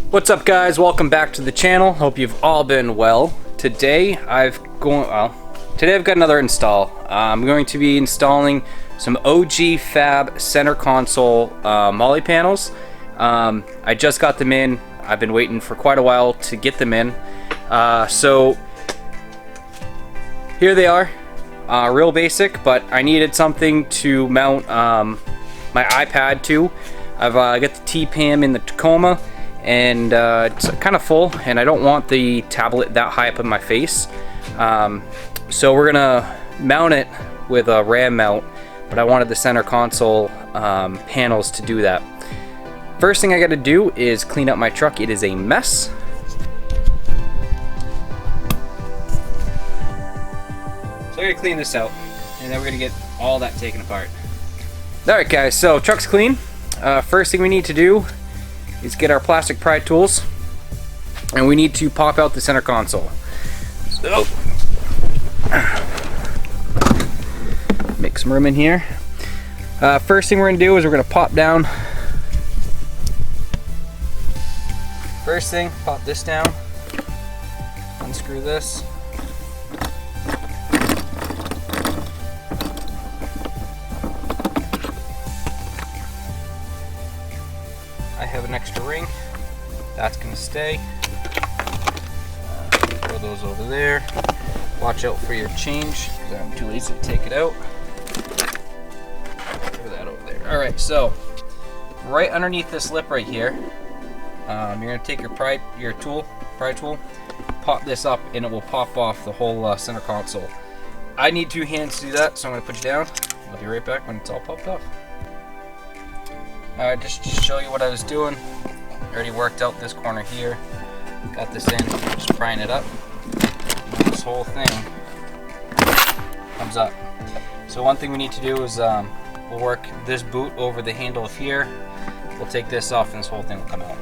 What's up, guys? Welcome back to the channel. Hope you've all been well. Today I've got another install. I'm going to be installing some OG Fab center console molle panels. I just got them in. I've been waiting for quite a while to get them in. So here they are. Real basic, but I needed something to mount my iPad to. I've got the T-Pam in the Tacoma, and it's kind of full, and I don't want the tablet that high up in my face. So we're gonna mount it with a RAM mount, but I wanted the center console panels to do that. First thing I gotta do is clean up my truck. It is a mess. So we're gonna clean this out, and then we're gonna get all that taken apart. Alright guys, so truck's clean. First thing we need to do is get our plastic pry tools, and we need to pop out the center console. So, make some room in here. First thing we're gonna do is we're gonna pop down. First thing, pop this down, unscrew this. I have an extra ring, that's gonna stay. Throw those over there. Watch out for your change, because I'm too lazy to take it out. Throw that over there. Alright, so right underneath this lip right here, you're gonna take your pry tool, pop this up, and it will pop off the whole center console. I need 2 hands to do that, so I'm gonna put you down. I'll be right back when it's all popped off. Alright, just to show you what I was doing. I already worked out this corner here. Got this in, just prying it up. This whole thing comes up. So one thing we need to do is we'll work this boot over the handle of here. We'll take this off and this whole thing will come out.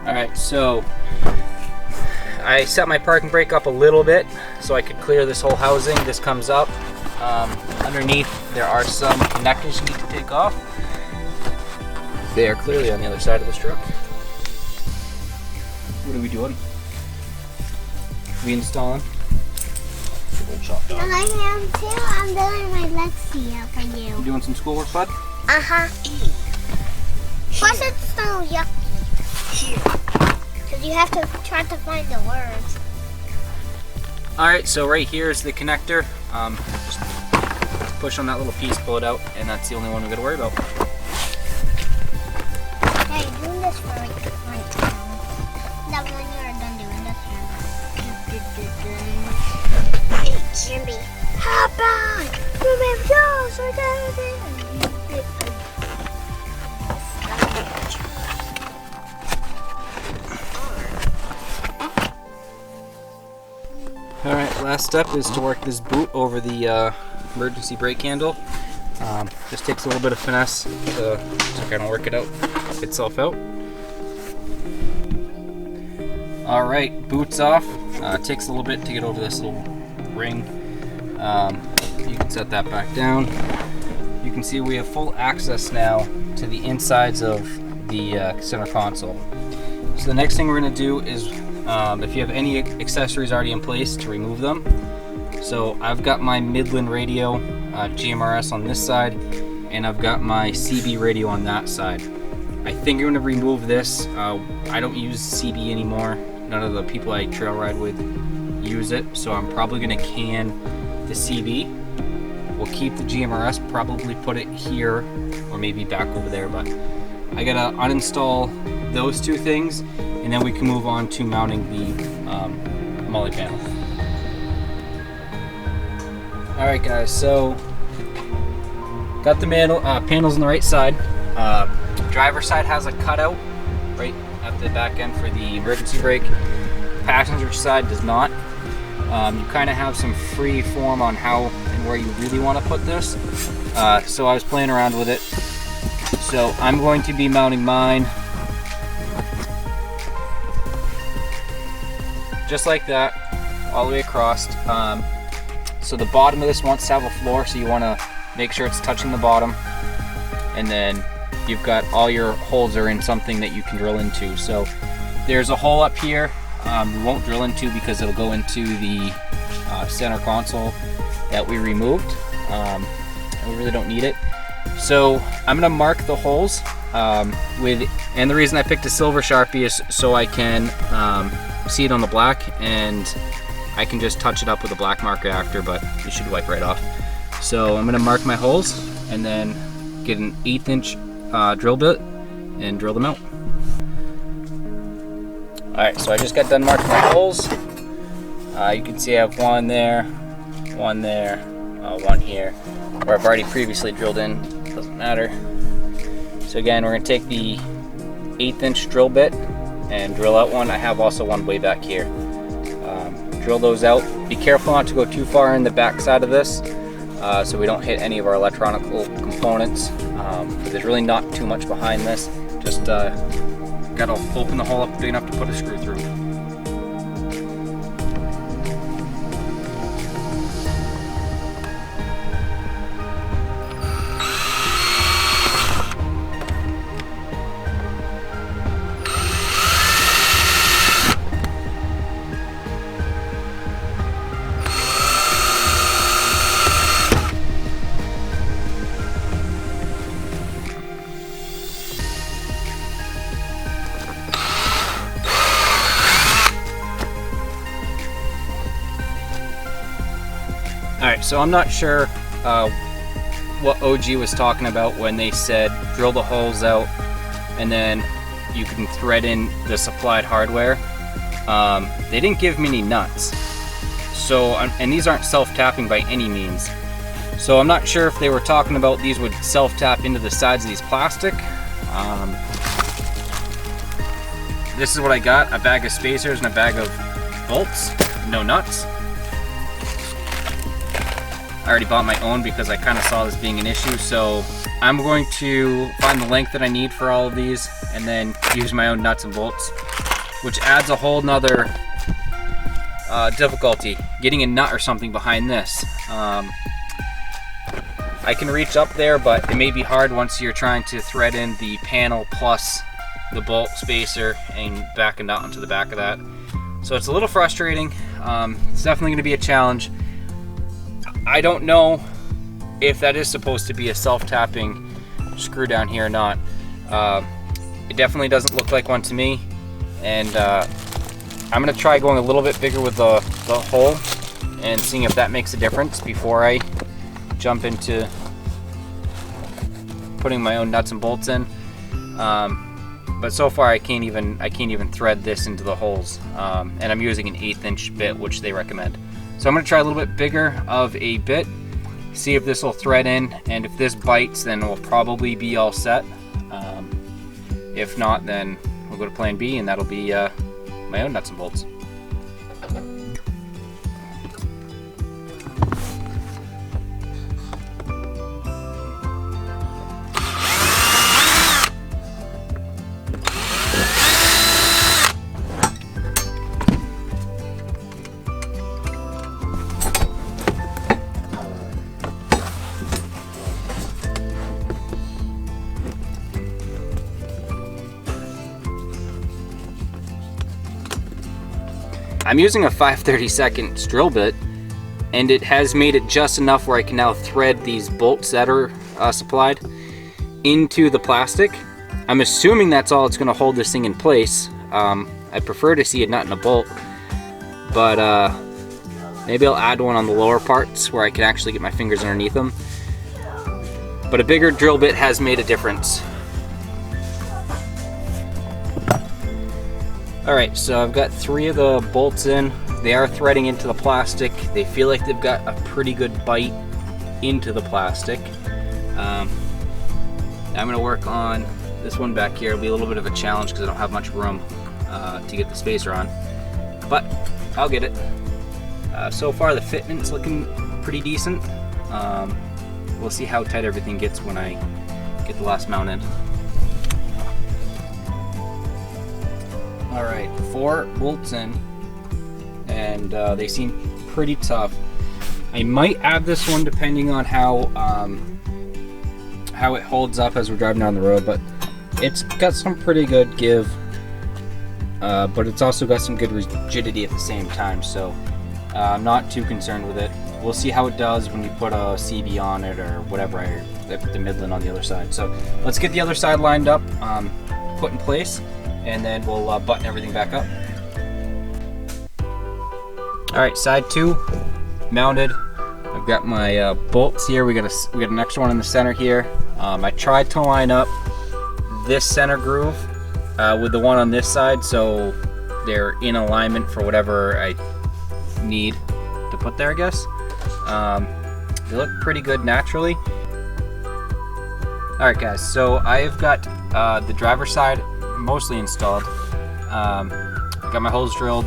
Alright, so I set my parking brake up a little bit so I could clear this whole housing. This comes up. Underneath there are some connectors you need to take off. They are clearly on the other side of this truck. What are we doing? We installing? I am too. I'm doing my Lexia for you. You doing some schoolwork, bud? Uh-huh. Why is it so yucky? Because you have to try to find the words. Alright, so right here is the connector. Just push on that little piece, pull it out, and that's the only one we got to worry about. Hey, doing this for right now. That when you're done doing this, hey, Jimmy. Papa! Alright, last step is to work this boot over the emergency brake handle. Just takes a little bit of finesse to kind of work it out itself out. Alright, boot's off. It takes a little bit to get over this little ring. You can set that back down. You can see we have full access now to the insides of the center console. So the next thing we're going to do is, if you have any accessories already in place, to remove them. So I've got my Midland radio, GMRS on this side, and I've got my CB radio on that side. I think I'm going to remove this. I don't use CB anymore. None of the people I trail ride with use it, so I'm probably going to can the CB. We'll keep the GMRS, probably put it here or maybe back over there, but I gotta uninstall those 2 things, and then we can move on to mounting the molle panel. Alright guys, so got the panels on the right side. Driver's side has a cutout right at the back end for the emergency brake. Passenger side does not. You kind of have some free form on how and where you really want to put this. So I was playing around with it. So I'm going to be mounting mine just like that, all the way across. So the bottom of this wants to have a floor, so you want to make sure it's touching the bottom, and then you've got all your holes are in something that you can drill into. So there's a hole up here we won't drill into because it'll go into the center console that we removed, and we really don't need it. So I'm gonna mark the holes and the reason I picked a silver Sharpie is so I can see it on the black, and I can just touch it up with a black marker after, but it should wipe right off. So I'm gonna mark my holes and then get an 1/8 inch drill bit and drill them out. Alright, so I just got done marking my holes. You can see I have one there, one here, where I've already previously drilled in, doesn't matter. So again, we're going to take the 1/8 inch drill bit and drill out one. I have also one way back here. Drill those out. Be careful not to go too far in the back side of this so we don't hit any of our electronic components. But there's really not too much behind this. Just got to open the hole up big enough to put a screw through. Alright, so I'm not sure what OG was talking about when they said drill the holes out and then you can thread in the supplied hardware. They didn't give me any nuts. So, and these aren't self-tapping by any means. So I'm not sure if they were talking about these would self-tap into the sides of these plastic. This is what I got, a bag of spacers and a bag of bolts, no nuts. I already bought my own because I kind of saw this being an issue, so I'm going to find the length that I need for all of these and then use my own nuts and bolts, which adds a whole nother difficulty, getting a nut or something behind this. I can reach up there, but it may be hard once you're trying to thread in the panel plus the bolt spacer and back a nut onto the back of that. So it's a little frustrating. It's definitely going to be a challenge. I don't know if that is supposed to be a self-tapping screw down here or not. It definitely doesn't look like one to me, and I'm going to try going a little bit bigger with the hole and seeing if that makes a difference before I jump into putting my own nuts and bolts in. But so far I can't even thread this into the holes, and I'm using an 1/8 inch bit, which they recommend. So I'm going to try a little bit bigger of a bit, see if this will thread in, and if this bites then we'll probably be all set. If not, then we'll go to plan B, and that'll be my own nuts and bolts. I'm using a 5/32 drill bit, and it has made it just enough where I can now thread these bolts that are supplied into the plastic. I'm assuming that's all it's going to hold this thing in place. I prefer to see a nut and a bolt, but maybe I'll add one on the lower parts where I can actually get my fingers underneath them. But a bigger drill bit has made a difference. Alright, so I've got 3 of the bolts in. They are threading into the plastic. They feel like they've got a pretty good bite into the plastic. I'm going to work on this one back here. It'll be a little bit of a challenge because I don't have much room to get the spacer on. But I'll get it. So far the fitment's looking pretty decent. We'll see how tight everything gets when I get the last mount in. Alright, 4 bolts in, and they seem pretty tough. I might add this one depending on how how it holds up as we're driving down the road, but it's got some pretty good give, but it's also got some good rigidity at the same time, so I'm not too concerned with it. We'll see how it does when you put a CB on it or whatever. I put the Midland on the other side. So let's get the other side lined up, put in place, and then we'll button everything back up. All right, side 2 mounted. I've got my bolts here. We got an extra one in the center here. I tried to line up this center groove with the one on this side, so they're in alignment for whatever I need to put there, I guess. They look pretty good naturally. Alright guys, so I've got the driver's side mostly installed. Got my holes drilled.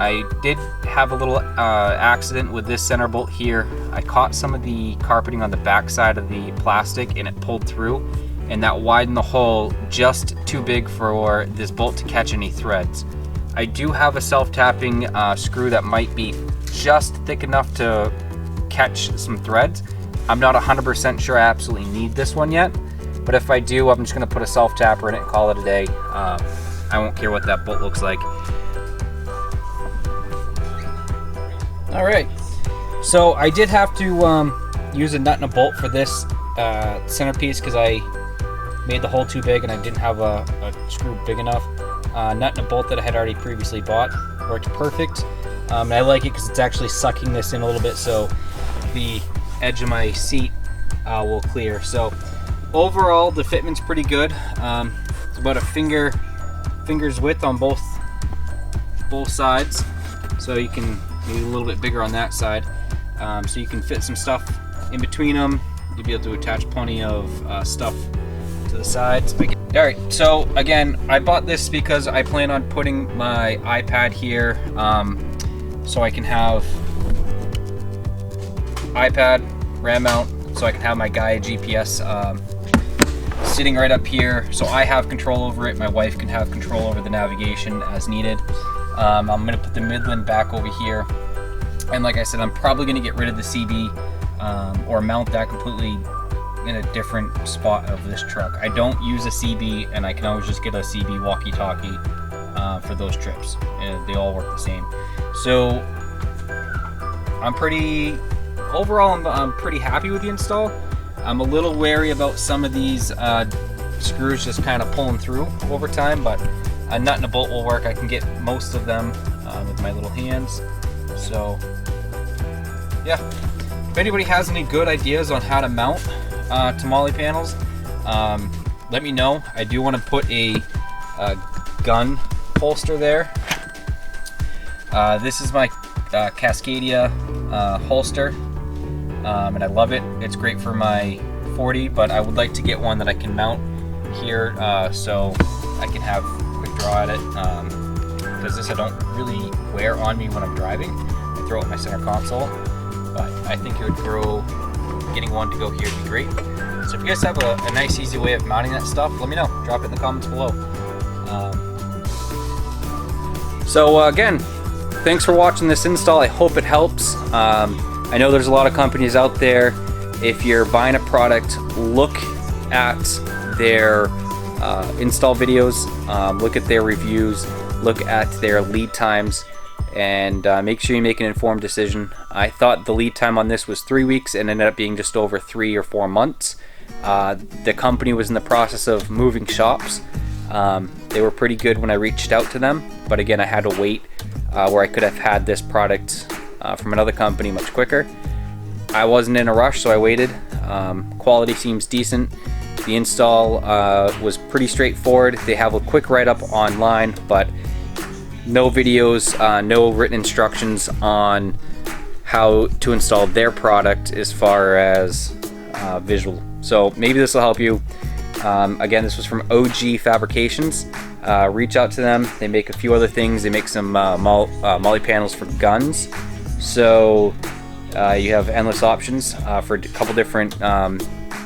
I did have a little accident with this center bolt here. I caught some of the carpeting on the back side of the plastic and it pulled through, and that widened the hole just too big for this bolt to catch any threads. I do have a self-tapping screw that might be just thick enough to catch some threads. I'm not 100% sure I absolutely need this one yet, but if I do, I'm just going to put a self-tapper in it and call it a day. I won't care what that bolt looks like. Alright, so I did have to use a nut and a bolt for this centerpiece because I made the hole too big and I didn't have a screw big enough. Nut and a bolt that I had already previously bought worked perfect. And I like it because it's actually sucking this in a little bit, so the edge of my seat will clear. So overall, the fitment's pretty good. It's about a finger's width on both sides, so you can maybe a little bit bigger on that side, so you can fit some stuff in between them. You'll be able to attach plenty of stuff to the sides. All right, so again, I bought this because I plan on putting my iPad here, so I can have iPad RAM mount, so I can have my Gaia GPS sitting right up here, so I have control over it. My wife can have control over the navigation as needed. I'm going to put the Midland back over here, and like I said, I'm probably going to get rid of the CB or mount that completely in a different spot of this truck. I don't use a CB, and I can always just get a CB walkie-talkie for those trips, and they all work the same. So overall I'm pretty happy with the install. I'm a little wary about some of these screws just kind of pulling through over time, but a nut and a bolt will work. I can get most of them with my little hands. So yeah, if anybody has any good ideas on how to mount to molle panels, let me know. I do want to put a gun holster there. This is my Cascadia holster, and I love it. It's great for my 40, but I would like to get one that I can mount here, so I can have a quick draw at it, because this I don't really wear on me when I'm driving. I throw it in my center console, but I think it would grow. Getting one to go here would be great. So if you guys have a nice easy way of mounting that stuff, let me know. Drop it in the comments below. So again, thanks for watching this install. I hope it helps. I know there's a lot of companies out there. If you're buying a product, look at their install videos, look at their reviews, look at their lead times, and make sure you make an informed decision. I thought the lead time on this was 3 weeks and ended up being just over 3 or 4 months. The company was in the process of moving shops. They were pretty good when I reached out to them, but again, I had to wait where I could have had this product from another company much quicker. I wasn't in a rush, so I waited. Quality seems decent. The install was pretty straightforward. They have a quick write-up online, but no videos, no written instructions on how to install their product as far as visual. So maybe this will help you. Again, this was from OG Fabrications. Reach out to them. They make a few other things. They make some molle panels for guns. So you have endless options for a couple different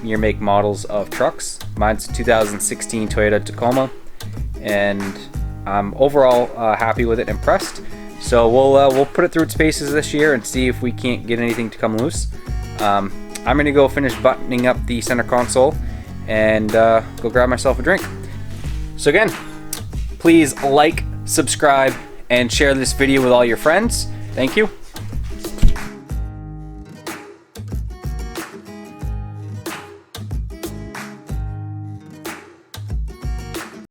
year make models of trucks. Mine's a 2016 Toyota Tacoma, and I'm overall happy with it, impressed. So we'll put it through its paces this year and see if we can't get anything to come loose. I'm gonna go finish buttoning up the center console. and go grab myself a drink. So again, please like, subscribe, and share this video with all your friends. Thank you.